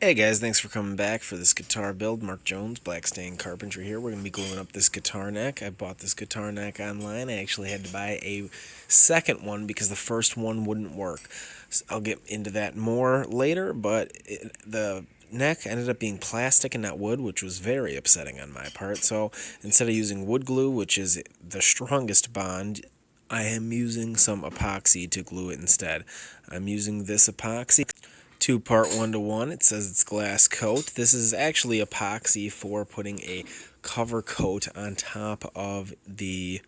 Hey guys, thanks for coming back for this guitar build. Mark Jones, Black Stain Carpentry here. We're going to be gluing up this guitar neck. I bought this guitar neck online. I actually had to buy a second one because the first one wouldn't work. So I'll get into that more later, but the neck ended up being plastic and not wood, which was very upsetting on my part. So instead of using wood glue, which is the strongest bond, I am using some epoxy to glue it instead. I'm using this epoxy. Two-part 1-to-1. It says it's glass coat. This is actually epoxy for putting a cover coat on top of the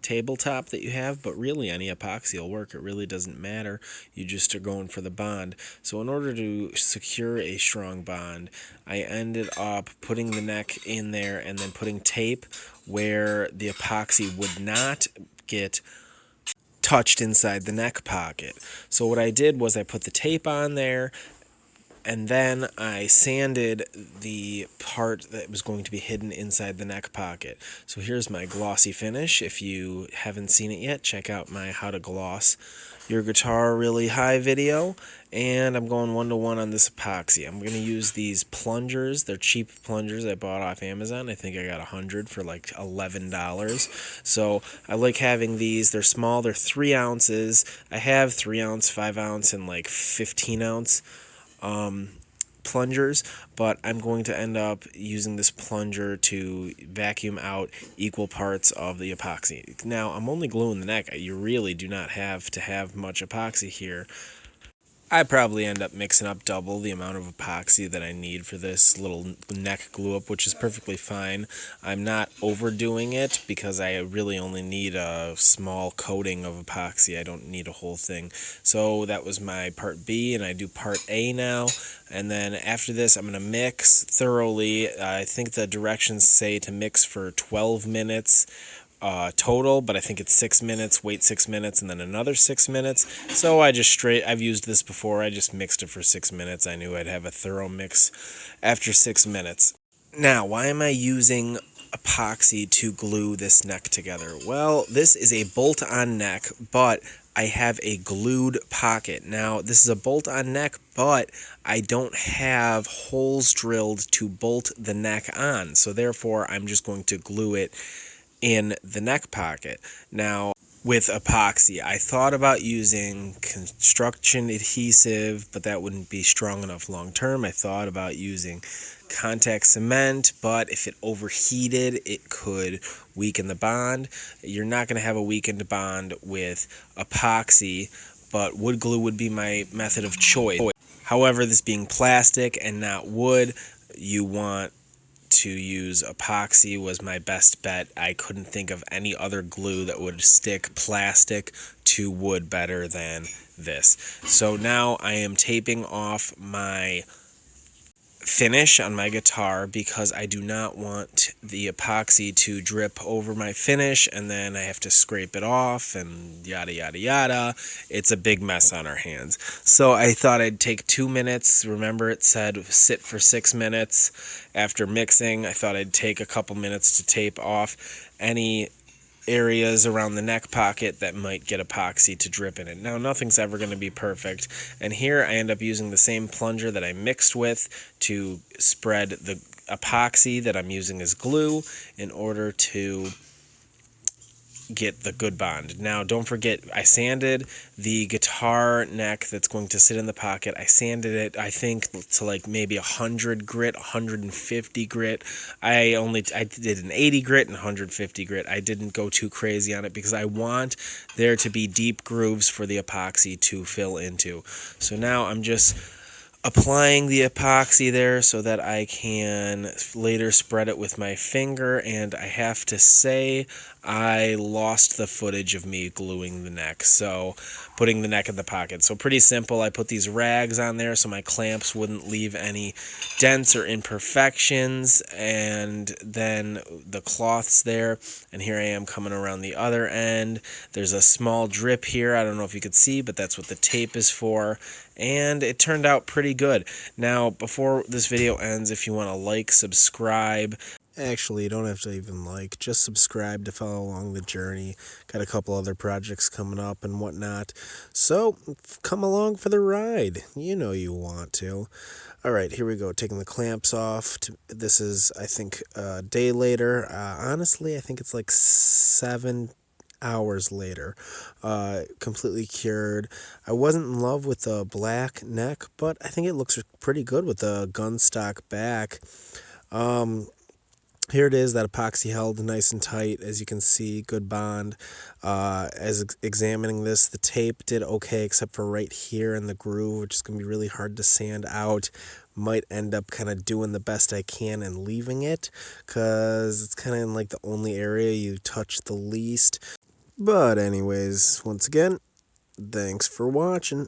tabletop that you have, but really any epoxy will work. It really doesn't matter. You just are going for the bond. So in order to secure a strong bond, I ended up putting the neck in there and then putting tape where the epoxy would not get touched inside the neck pocket. So what I did was I put the tape on there, and then I sanded the part that was going to be hidden inside the neck pocket. So here's my glossy finish. If you haven't seen it yet, check out my How to Gloss Your Guitar Really High video. And I'm going 1-to-1 on this epoxy. I'm going to use these plungers. They're cheap plungers I bought off Amazon. I think I got 100 for like $11. So I like having these. They're small. They're 3 ounces. I have 3 ounce, 5 ounce, and like 15 ounce plungers, but I'm going to end up using this plunger to vacuum out equal parts of the epoxy. Now, I'm only gluing the neck. You really do not have to have much epoxy here. I probably end up mixing up double the amount of epoxy that I need for this little neck glue up, which is perfectly fine. I'm not overdoing it because I really only need a small coating of epoxy. I don't need a whole thing. So that was my part B, and I do part A now. And then after this, I'm going to mix thoroughly. I think the directions say to mix for 12 minutes. Total, but I think it's 6 minutes, wait 6 minutes, and then another 6 minutes. So I've used this before, I just mixed it for 6 minutes. I knew I'd have a thorough mix after 6 minutes. Now, why am I using epoxy to glue this neck together? Well, this is a bolt-on neck, but I have a glued pocket. Now, this is a bolt-on neck, but I don't have holes drilled to bolt the neck on, so therefore I'm just going to glue it in the neck pocket. Now, with epoxy, I thought about using construction adhesive, but that wouldn't be strong enough long term. I thought about using contact cement, but if it overheated, it could weaken the bond. You're not going to have a weakened bond with epoxy, but wood glue would be my method of choice. However, this being plastic and not wood, you want to use epoxy was my best bet. I couldn't think of any other glue that would stick plastic to wood better than this. So now I am taping off my finish on my guitar because I do not want the epoxy to drip over my finish and then I have to scrape it off and yada yada yada. It's a big mess on our hands. So I thought I'd take 2 minutes. Remember, it said sit for 6 minutes after mixing. I thought I'd take a couple minutes to tape off any areas around the neck pocket that might get epoxy to drip in it. Now, nothing's ever going to be perfect, and here I end up using the same plunger that I mixed with to spread the epoxy that I'm using as glue in order to get the good bond. Now, don't forget, I sanded the guitar neck that's going to sit in the pocket. I sanded it, I think, to like maybe 100 grit, 150 grit. I did an 80 grit and 150 grit. I didn't go too crazy on it because I want there to be deep grooves for the epoxy to fill into. So now I'm just applying the epoxy there so that I can later spread it with my finger, and I have to say I lost the footage of me gluing the neck, so putting the neck in the pocket. So pretty simple. I put these rags on there so my clamps wouldn't leave any dents or imperfections, and then the cloth's there, and here I am coming around the other end. There's a small drip here. I don't know if you could see, but that's what the tape is for, and it turned out pretty good. Now, before this video ends, if you want to like, subscribe. Actually, you don't have to even like, just subscribe to follow along the journey. Got a couple other projects coming up and whatnot. So, come along for the ride. You know you want to. All right, here we go. Taking the clamps off. This is, I think, a day later. Honestly, I think it's like 7 hours later. Completely cured. I wasn't in love with the black neck, but I think it looks pretty good with the gun stock back. Here it is, that epoxy held nice and tight, as you can see, good bond. As examining this, the tape did okay, except for right here in the groove, which is going to be really hard to sand out. Might end up kind of doing the best I can and leaving it, because it's kind of in like the only area you touch the least. But anyways, once again, thanks for watching.